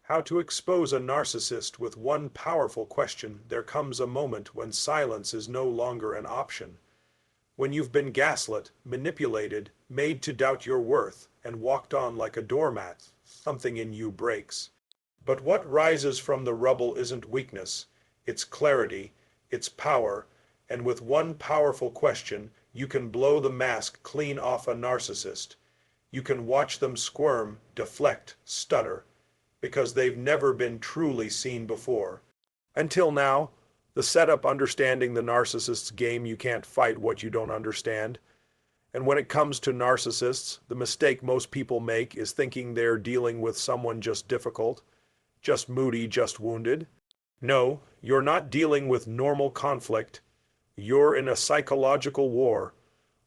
How to expose a narcissist with one powerful question. There comes a moment when silence is no longer an option. When you've been gaslit, manipulated, made to doubt your worth, and walked on like a doormat, something in you breaks. But what rises from the rubble isn't weakness, it's clarity, it's power, and with one powerful question, you can blow the mask clean off a narcissist. You can watch them squirm, deflect, stutter, because they've never been truly seen before. Until now, the setup understanding the narcissist's game, you can't fight what you don't understand. And when it comes to narcissists, the mistake most people make is thinking they're dealing with someone just difficult, just moody, just wounded. No, you're not dealing with normal conflict. You're in a psychological war,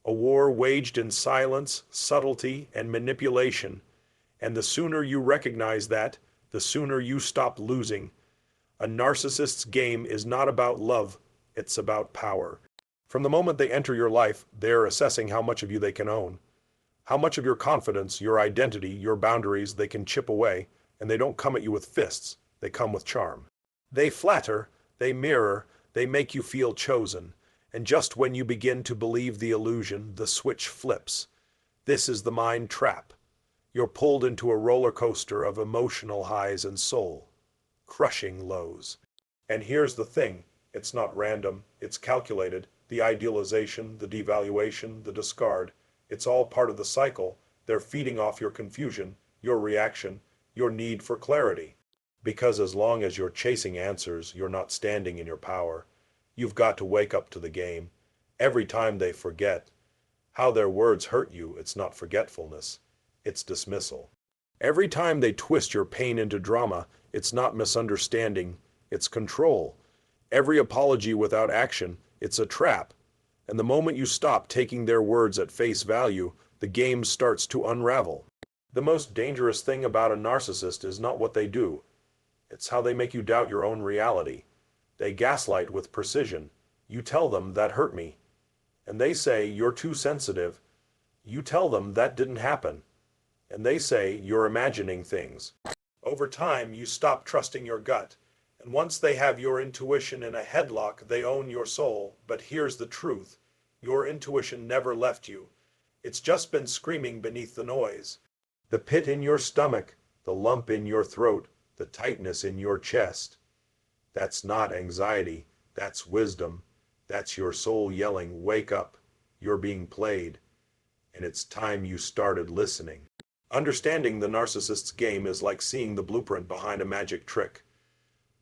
a war waged in silence, subtlety, and manipulation. And the sooner you recognize that, the sooner you stop losing. A narcissist's game is not about love, it's about power. From the moment they enter your life, they're assessing how much of you they can own, how much of your confidence, your identity, your boundaries they can chip away, and they don't come at you with fists, they come with charm. They flatter, they mirror, they make you feel chosen, and just when you begin to believe the illusion, the switch flips. This is the mind trap. You're pulled into a roller coaster of emotional highs and soul-crushing lows. And here's the thing, it's not random, it's calculated. The idealization, the devaluation, the discard, it's all part of the cycle. They're feeding off your confusion, your reaction, your need for clarity. Because as long as you're chasing answers, you're not standing in your power. You've got to wake up to the game. Every time they forget how their words hurt you, it's not forgetfulness, it's dismissal. Every time they twist your pain into drama, it's not misunderstanding, it's control. Every apology without action, it's a trap. And the moment you stop taking their words at face value, the game starts to unravel. The most dangerous thing about a narcissist is not what they do. It's how they make you doubt your own reality. They gaslight with precision. You tell them that hurt me. And they say you're too sensitive. You tell them that didn't happen. And they say you're imagining things. Over time, you stop trusting your gut. And once they have your intuition in a headlock, they own your soul. But here's the truth. Your intuition never left you. It's just been screaming beneath the noise. The pit in your stomach, the lump in your throat, the tightness in your chest. That's not anxiety, that's wisdom. That's your soul yelling, wake up, you're being played. And it's time you started listening. Understanding the narcissist's game is like seeing the blueprint behind a magic trick.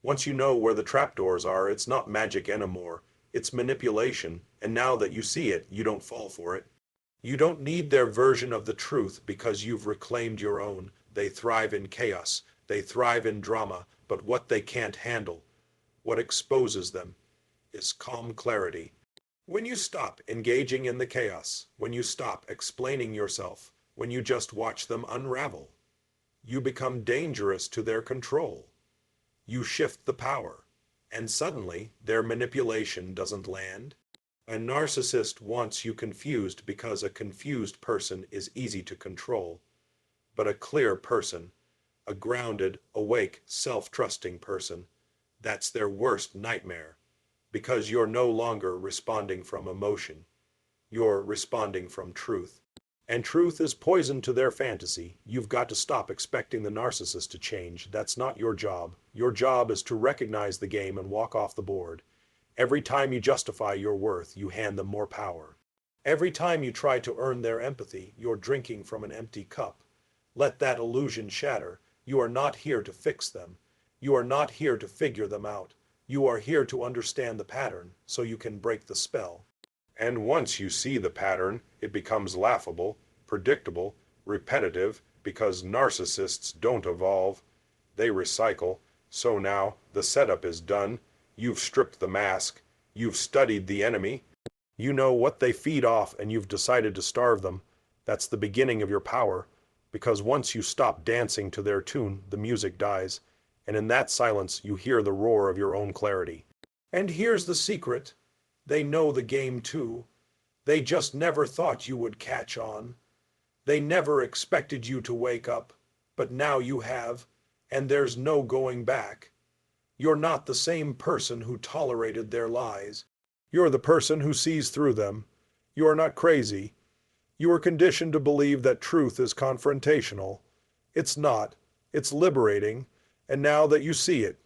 Once you know where the trapdoors are, it's not magic anymore. It's manipulation, and now that you see it, you don't fall for it. You don't need their version of the truth because you've reclaimed your own. They thrive in chaos, they thrive in drama, but what they can't handle, what exposes them, is calm clarity. When you stop engaging in the chaos, when you stop explaining yourself, when you just watch them unravel, you become dangerous to their control. You shift the power, and suddenly their manipulation doesn't land. A narcissist wants you confused because a confused person is easy to control. But a clear person, a grounded, awake, self-trusting person, that's their worst nightmare. Because you're no longer responding from emotion. You're responding from truth. And truth is poison to their fantasy. You've got to stop expecting the narcissist to change. That's not your job. Your job is to recognize the game and walk off the board. Every time you justify your worth, you hand them more power. Every time you try to earn their empathy, you're drinking from an empty cup. Let that illusion shatter. You are not here to fix them. You are not here to figure them out. You are here to understand the pattern so you can break the spell. And once you see the pattern, it becomes laughable, predictable, repetitive, because narcissists don't evolve. They recycle. So now, the setup is done. You've stripped the mask. You've studied the enemy. You know what they feed off and you've decided to starve them. That's the beginning of your power. Because once you stop dancing to their tune, the music dies. And in that silence, you hear the roar of your own clarity. And here's the secret. They know the game too. They just never thought you would catch on. They never expected you to wake up. But now you have. and there's no going back. You're not the same person who tolerated their lies. You're the person who sees through them. You are not crazy. You were conditioned to believe that truth is confrontational. It's not. It's liberating. And now that you see it,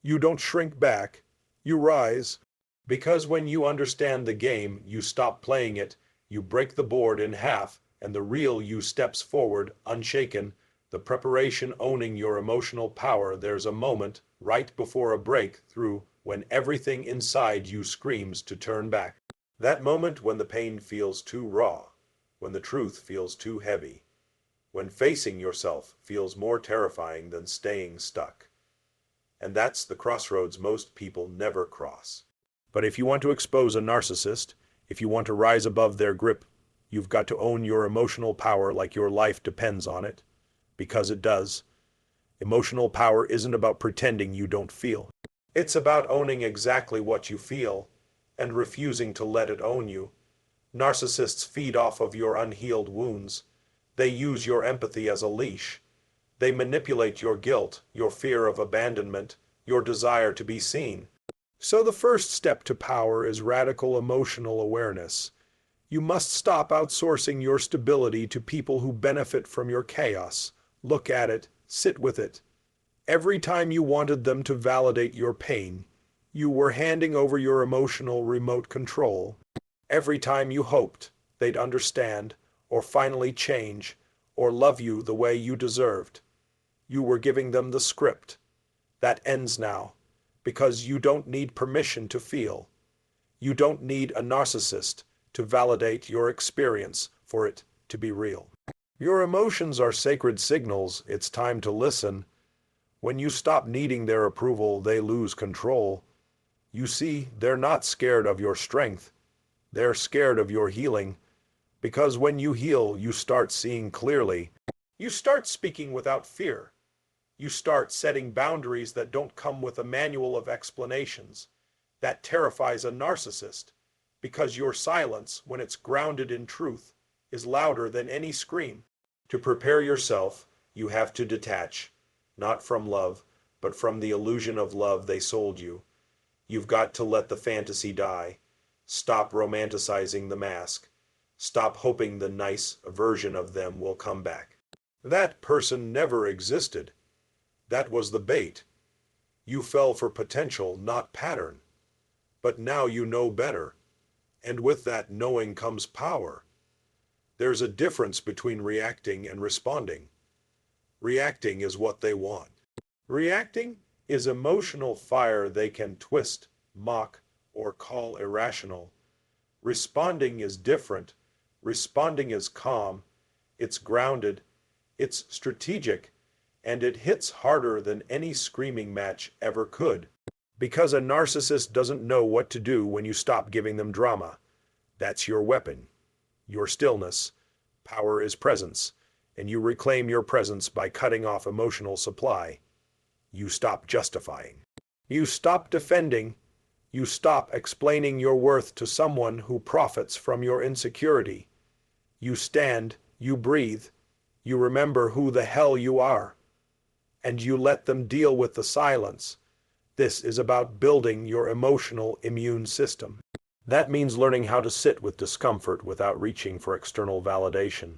you don't shrink back. You rise. Because when you understand the game, you stop playing it, you break the board in half, and the real you steps forward, unshaken, the preparation owning your emotional power. There's a moment, right before a breakthrough, when everything inside you screams to turn back. That moment when the pain feels too raw, when the truth feels too heavy, when facing yourself feels more terrifying than staying stuck. And that's the crossroads most people never cross. But if you want to expose a narcissist, if you want to rise above their grip, you've got to own your emotional power like your life depends on it. Because it does. Emotional power isn't about pretending you don't feel. It's about owning exactly what you feel and refusing to let it own you. Narcissists feed off of your unhealed wounds. They use your empathy as a leash. They manipulate your guilt, your fear of abandonment, your desire to be seen. So the first step to power is radical emotional awareness. You must stop outsourcing your stability to people who benefit from your chaos. Look at it, sit with it. Every time you wanted them to validate your pain, you were handing over your emotional remote control. Every time you hoped they'd understand, or finally change, or love you the way you deserved, you were giving them the script. That ends now, because you don't need permission to feel. You don't need a narcissist to validate your experience for it to be real. Your emotions are sacred signals. It's time to listen. When you stop needing their approval, they lose control. You see, they're not scared of your strength. They're scared of your healing. Because when you heal, you start seeing clearly. You start speaking without fear. You start setting boundaries that don't come with a manual of explanations. That terrifies a narcissist, because your silence, when it's grounded in truth, is louder than any scream. To prepare yourself, you have to detach, not from love, but from the illusion of love they sold you. You've got to let the fantasy die. Stop romanticizing the mask. Stop hoping the nice version of them will come back. That person never existed. That was the bait. You fell for potential, not pattern. But now you know better. And with that knowing comes power. There's a difference between reacting and responding. Reacting is what they want. Reacting is emotional fire they can twist, mock, or call irrational. Responding is different. Responding is calm, it's grounded, it's strategic, and it hits harder than any screaming match ever could. Because a narcissist doesn't know what to do when you stop giving them drama. That's your weapon, your stillness. Power is presence, and you reclaim your presence by cutting off emotional supply. You stop justifying. You stop defending. You stop explaining your worth to someone who profits from your insecurity. You stand, you breathe, you remember who the hell you are, and you let them deal with the silence. This is about building your emotional immune system. That means learning how to sit with discomfort without reaching for external validation.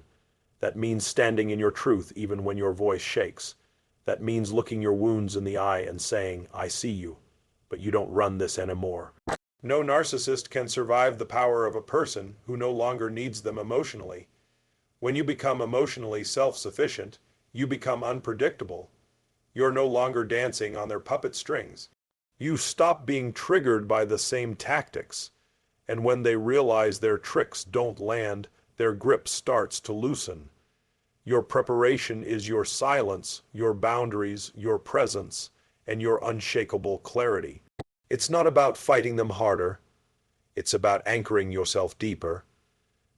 That means standing in your truth even when your voice shakes. That means looking your wounds in the eye and saying, I see you, but you don't run this anymore. No narcissist can survive the power of a person who no longer needs them emotionally. When you become emotionally self-sufficient, you become unpredictable. You're no longer dancing on their puppet strings. You stop being triggered by the same tactics. And when they realize their tricks don't land, their grip starts to loosen. Your preparation is your silence, your boundaries, your presence, and your unshakable clarity. It's not about fighting them harder. It's about anchoring yourself deeper.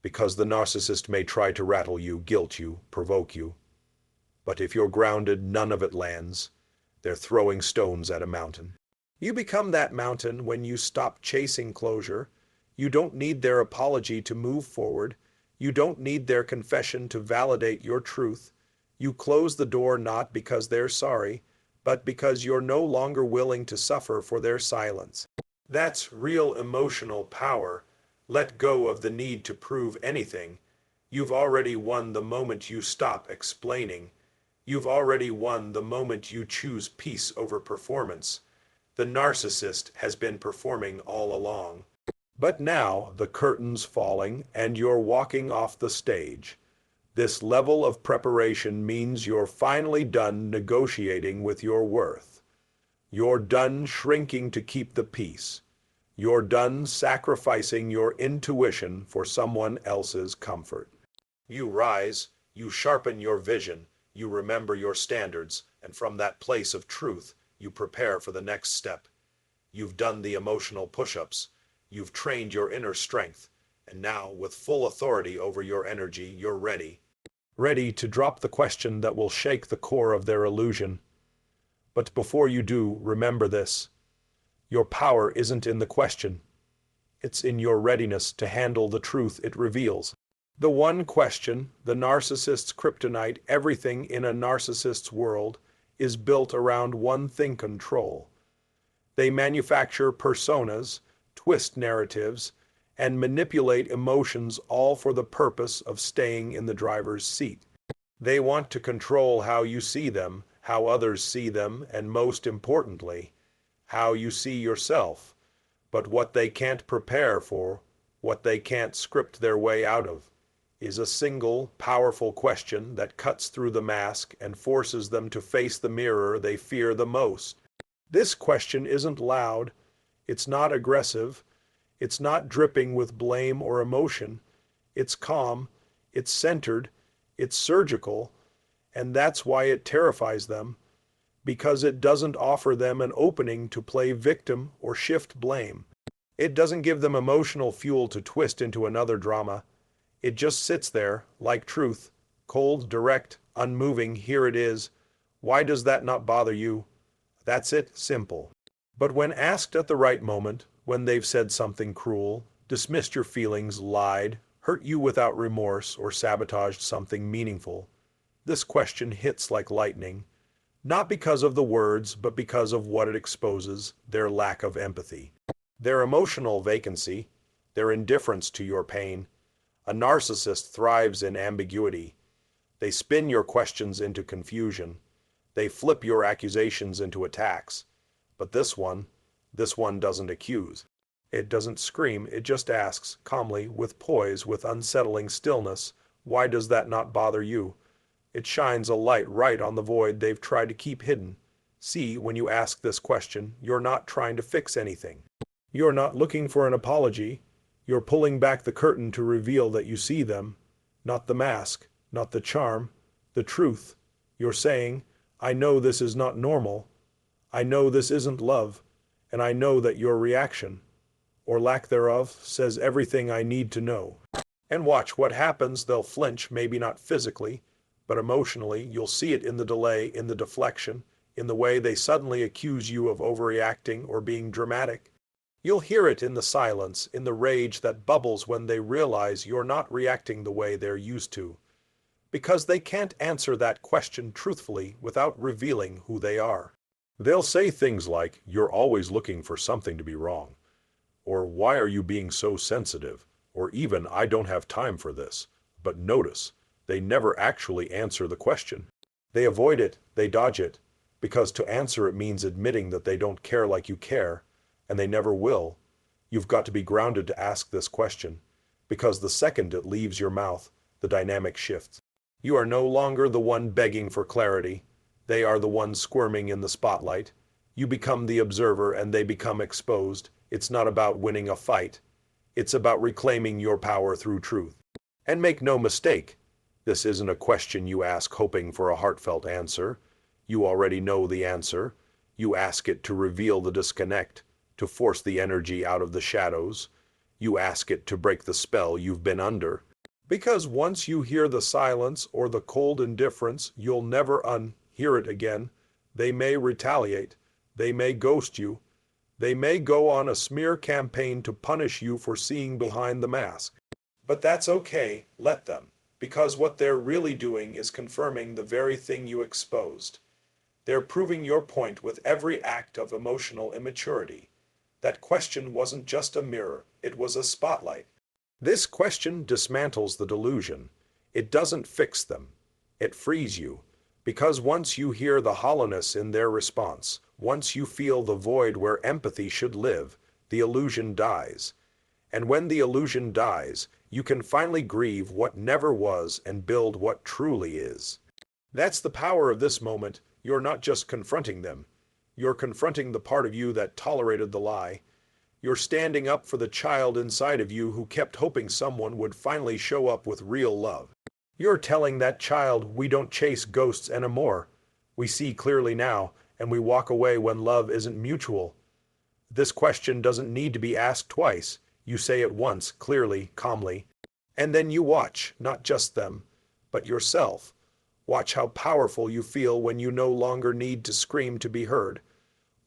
Because the narcissist may try to rattle you, guilt you, provoke you. But if you're grounded, none of it lands. They're throwing stones at a mountain. You become that mountain when you stop chasing closure. You don't need their apology to move forward. You don't need their confession to validate your truth. You close the door not because they're sorry, but because you're no longer willing to suffer for their silence. That's real emotional power. Let go of the need to prove anything. You've already won the moment you stop explaining. You've already won the moment you choose peace over performance. The narcissist has been performing all along. But now the curtain's falling and you're walking off the stage. This level of preparation means you're finally done negotiating with your worth. You're done shrinking to keep the peace. You're done sacrificing your intuition for someone else's comfort. You rise, you sharpen your vision, you remember your standards, and from that place of truth, you prepare for the next step. You've done the emotional push-ups, you've trained your inner strength, and now, with full authority over your energy, you're ready. Ready to drop the question that will shake the core of their illusion. But before you do, remember this. Your power isn't in the question. It's in your readiness to handle the truth it reveals. The one question, the narcissist's kryptonite, everything in a narcissist's world, is built around one thing: control. They manufacture personas, twist narratives, and manipulate emotions, all for the purpose of staying in the driver's seat. They want to control how you see them, how others see them, and most importantly, how you see yourself. But what they can't prepare for, what they can't script their way out of, is a single, powerful question that cuts through the mask and forces them to face the mirror they fear the most. This question isn't loud, it's not aggressive, it's not dripping with blame or emotion. It's calm, it's centered, it's surgical, and that's why it terrifies them, because it doesn't offer them an opening to play victim or shift blame. It doesn't give them emotional fuel to twist into another drama. It just sits there, like truth, cold, direct, unmoving. Here it is. Why does that not bother you? That's it, simple. But when asked at the right moment, when they've said something cruel, dismissed your feelings, lied, hurt you without remorse, or sabotaged something meaningful, this question hits like lightning, not because of the words, but because of what it exposes: their lack of empathy, their emotional vacancy, their indifference to your pain. A narcissist thrives in ambiguity. They spin your questions into confusion. They flip your accusations into attacks. But this one doesn't accuse. It doesn't scream, it just asks, calmly, with poise, with unsettling stillness, why does that not bother you? It shines a light right on the void they've tried to keep hidden. See, when you ask this question, you're not trying to fix anything. You're not looking for an apology. You're pulling back the curtain to reveal that you see them, not the mask, not the charm, the truth. You're saying, I know this is not normal. I know this isn't love, and I know that your reaction, or lack thereof, says everything I need to know. And watch what happens. They'll flinch, maybe not physically, but emotionally. You'll see it in the delay, in the deflection, in the way they suddenly accuse you of overreacting or being dramatic. You'll hear it in the silence, in the rage that bubbles when they realize you're not reacting the way they're used to, because they can't answer that question truthfully without revealing who they are. They'll say things like, you're always looking for something to be wrong, or why are you being so sensitive, or even, I don't have time for this. But notice, they never actually answer the question. They avoid it, they dodge it, because to answer it means admitting that they don't care like you care, and they never will. You've got to be grounded to ask this question, because the second it leaves your mouth, the dynamic shifts. You are no longer the one begging for clarity. They are the one squirming in the spotlight. You become the observer and they become exposed. It's not about winning a fight. It's about reclaiming your power through truth. And make no mistake, this isn't a question you ask hoping for a heartfelt answer. You already know the answer. You ask it to reveal the disconnect, to force the energy out of the shadows. You ask it to break the spell you've been under. Because once you hear the silence or the cold indifference, you'll never unhear it again. They may retaliate. They may ghost you. They may go on a smear campaign to punish you for seeing behind the mask. But that's okay. Let them. because what they're really doing is confirming the very thing you exposed. They're proving your point with every act of emotional immaturity. That question wasn't just a mirror, it was a spotlight. This question dismantles the delusion. It doesn't fix them. It frees you. Because once you hear the hollowness in their response, once you feel the void where empathy should live, the illusion dies. And when the illusion dies, you can finally grieve what never was and build what truly is. That's the power of this moment. You're not just confronting them. You're confronting the part of you that tolerated the lie. You're standing up for the child inside of you who kept hoping someone would finally show up with real love. You're telling that child, we don't chase ghosts anymore. We see clearly now, and we walk away when love isn't mutual. This question doesn't need to be asked twice. You say it once, clearly, calmly. And then you watch, not just them, but yourself. Watch how powerful you feel when you no longer need to scream to be heard.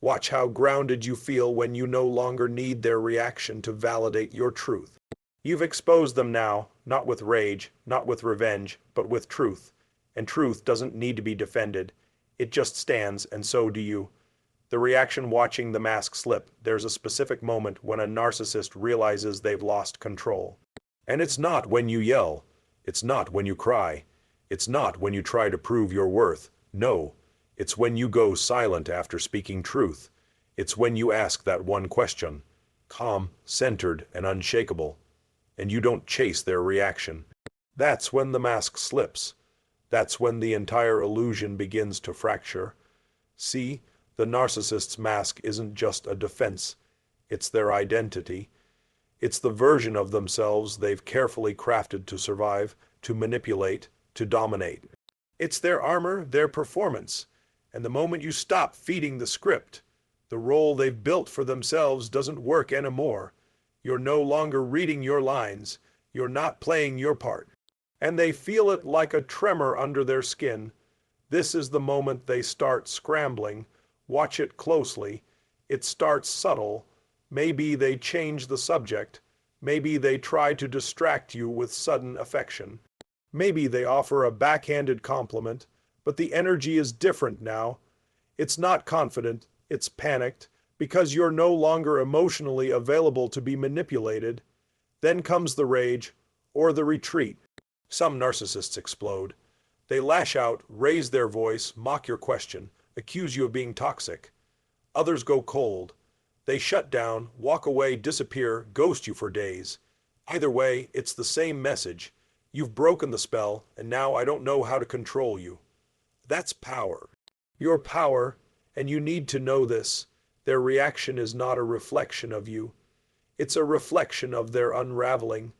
Watch how grounded you feel when you no longer need their reaction to validate your truth. You've exposed them now, not with rage, not with revenge, but with truth. And truth doesn't need to be defended. It just stands, and so do you. The reaction watching the mask slip, there's a specific moment when a narcissist realizes they've lost control. And it's not when you yell. It's not when you cry. It's not when you try to prove your worth. No, it's when you go silent after speaking truth. It's when you ask that one question, calm, centered, and unshakable, and you don't chase their reaction. That's when the mask slips. That's when the entire illusion begins to fracture. See, the narcissist's mask isn't just a defense. It's their identity. It's the version of themselves they've carefully crafted to survive, to manipulate, to dominate. It's their armor, their performance. And the moment you stop feeding the script, the role they've built for themselves doesn't work anymore. You're no longer reading your lines. You're not playing your part. And they feel it like a tremor under their skin. This is the moment they start scrambling. Watch it closely. It starts subtle. Maybe they change the subject. Maybe they try to distract you with sudden affection. Maybe they offer a backhanded compliment, but the energy is different now. It's not confident, it's panicked, because you're no longer emotionally available to be manipulated. Then comes the rage, or the retreat. Some narcissists explode. They lash out, raise their voice, mock your question, accuse you of being toxic. Others go cold. They shut down, walk away, disappear, ghost you for days. Either way, it's the same message. You've broken the spell, and now I don't know how to control you. That's power. Your power, and you need to know this. Their reaction is not a reflection of you. It's a reflection of their unraveling.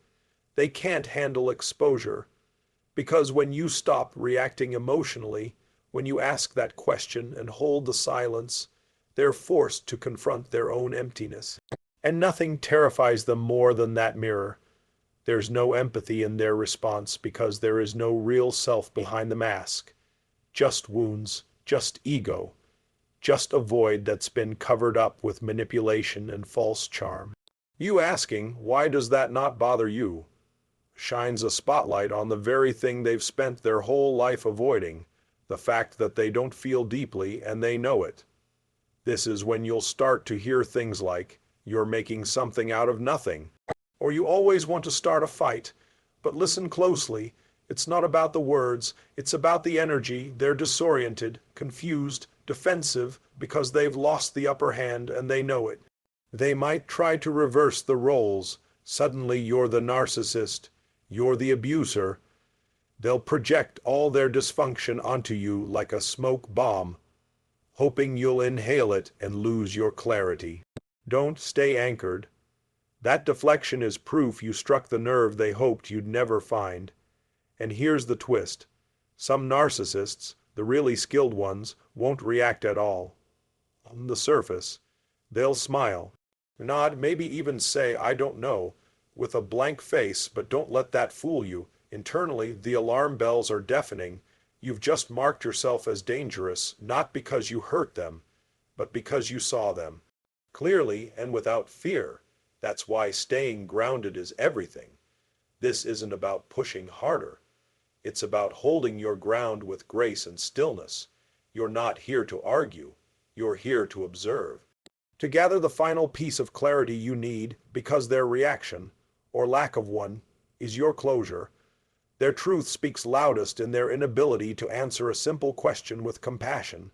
They can't handle exposure. Because when you stop reacting emotionally, when you ask that question and hold the silence, they're forced to confront their own emptiness. And nothing terrifies them more than that mirror. There's no empathy in their response because there is no real self behind the mask. Just wounds, just ego, just a void that's been covered up with manipulation and false charm. You asking, why does that not bother you, shines a spotlight on the very thing they've spent their whole life avoiding, the fact that they don't feel deeply and they know it. This is when you'll start to hear things like, you're making something out of nothing, or you always want to start a fight. But listen closely. It's not about the words, it's about the energy. They're disoriented, confused, defensive, because they've lost the upper hand and they know it. They might try to reverse the roles. Suddenly you're the narcissist, you're the abuser. They'll project all their dysfunction onto you like a smoke bomb, hoping you'll inhale it and lose your clarity. Don't stay anchored. That deflection is proof you struck the nerve they hoped you'd never find. And here's the twist. Some narcissists, the really skilled ones, won't react at all. On the surface, they'll smile, nod, maybe even say, I don't know, with a blank face, but don't let that fool you. Internally, the alarm bells are deafening. You've just marked yourself as dangerous, not because you hurt them, but because you saw them. Clearly and without fear. That's why staying grounded is everything. This isn't about pushing harder. It's about holding your ground with grace and stillness. You're not here to argue. You're here to observe. To gather the final piece of clarity you need because their reaction, or lack of one, is your closure. Their truth speaks loudest in their inability to answer a simple question with compassion.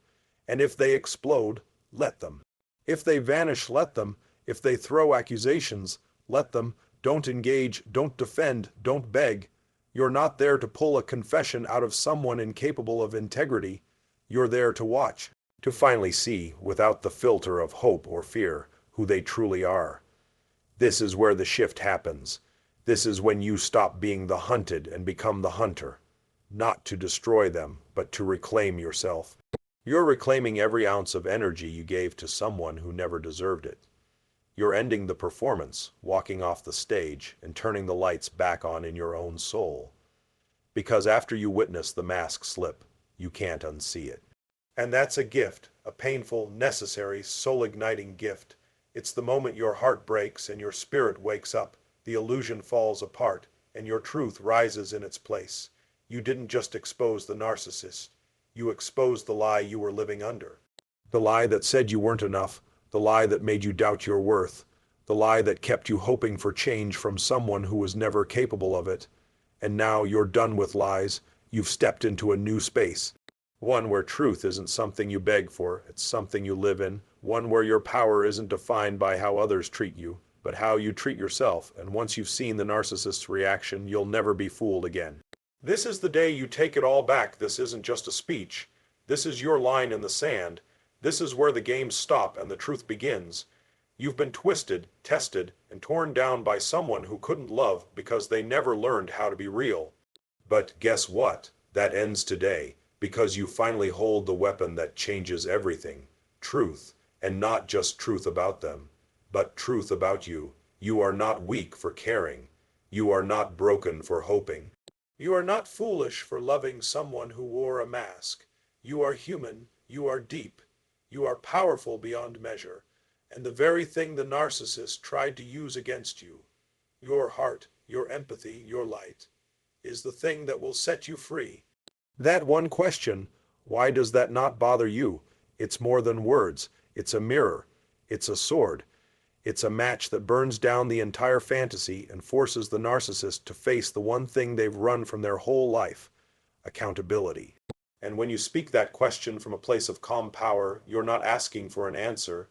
And if they explode, let them. If they vanish, let them. If they throw accusations, let them. Don't engage, don't defend, don't beg. You're not there to pull a confession out of someone incapable of integrity. You're there to watch, to finally see, without the filter of hope or fear, who they truly are. This is where the shift happens. This is when you stop being the hunted and become the hunter. Not to destroy them, but to reclaim yourself. You're reclaiming every ounce of energy you gave to someone who never deserved it. You're ending the performance, walking off the stage, and turning the lights back on in your own soul. Because after you witness the mask slip, you can't unsee it. And that's a gift, a painful, necessary, soul-igniting gift. It's the moment your heart breaks and your spirit wakes up, the illusion falls apart, and your truth rises in its place. You didn't just expose the narcissist. You exposed the lie you were living under. The lie that said you weren't enough, the lie that made you doubt your worth, the lie that kept you hoping for change from someone who was never capable of it. And now you're done with lies. You've stepped into a new space. One where truth isn't something you beg for, it's something you live in. One where your power isn't defined by how others treat you, but how you treat yourself. And once you've seen the narcissist's reaction, you'll never be fooled again. This is the day you take it all back. This isn't just a speech. This is your line in the sand. This is where the games stop and the truth begins. You've been twisted, tested, and torn down by someone who couldn't love because they never learned how to be real. But guess what? That ends today, because you finally hold the weapon that changes everything. Truth, and not just truth about them, but truth about you. You are not weak for caring. You are not broken for hoping. You are not foolish for loving someone who wore a mask. You are human. You are deep. You are powerful beyond measure, and the very thing the narcissist tried to use against you, your heart, your empathy, your light, is the thing that will set you free. That one question, why does that not bother you? It's more than words. It's a mirror. It's a sword. It's a match that burns down the entire fantasy and forces the narcissist to face the one thing they've run from their whole life: accountability. And when you speak that question from a place of calm power, you're not asking for an answer.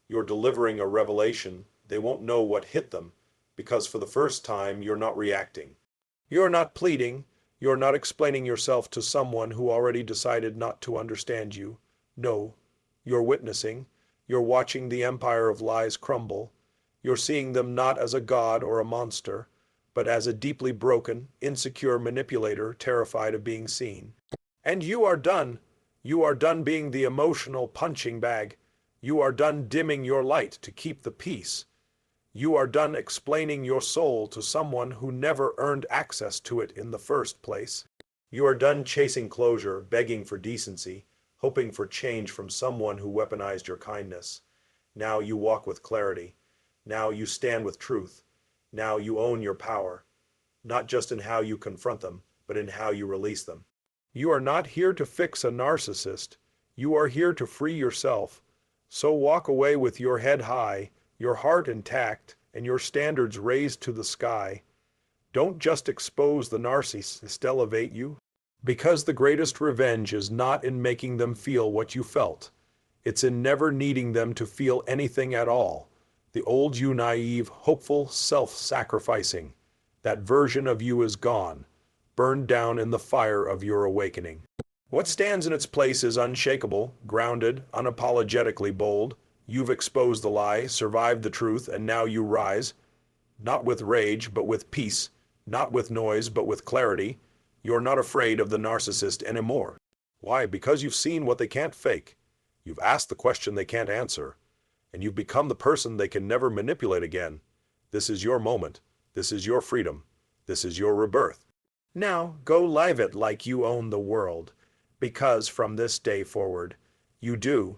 You're delivering a revelation. They won't know what hit them, because for the first time, you're not reacting. You're not pleading. You're not explaining yourself to someone who already decided not to understand you. No, you're witnessing. You're watching the empire of lies crumble. You're seeing them not as a god or a monster, but as a deeply broken, insecure manipulator terrified of being seen. And you are done. You are done being the emotional punching bag. You are done dimming your light to keep the peace. You are done explaining your soul to someone who never earned access to it in the first place. You are done chasing closure, begging for decency, hoping for change from someone who weaponized your kindness. Now you walk with clarity. Now you stand with truth. Now you own your power, not just in how you confront them, but in how you release them. You are not here to fix a narcissist. You are here to free yourself. So walk away with your head high, your heart intact, and your standards raised to the sky. Don't just expose the narcissist, elevate you. Because the greatest revenge is not in making them feel what you felt. It's in never needing them to feel anything at all. The old you, naive, hopeful, self-sacrificing. That version of you is gone, burned down in the fire of your awakening. What stands in its place is unshakable, grounded, unapologetically bold. You've exposed the lie, survived the truth, and now you rise. Not with rage, but with peace. Not with noise, but with clarity. You're not afraid of the narcissist anymore. Why? Because you've seen what they can't fake. You've asked the question they can't answer. And you've become the person they can never manipulate again. This is your moment. This is your freedom. This is your rebirth. Now, go live it like you own the world. Because from this day forward, you do.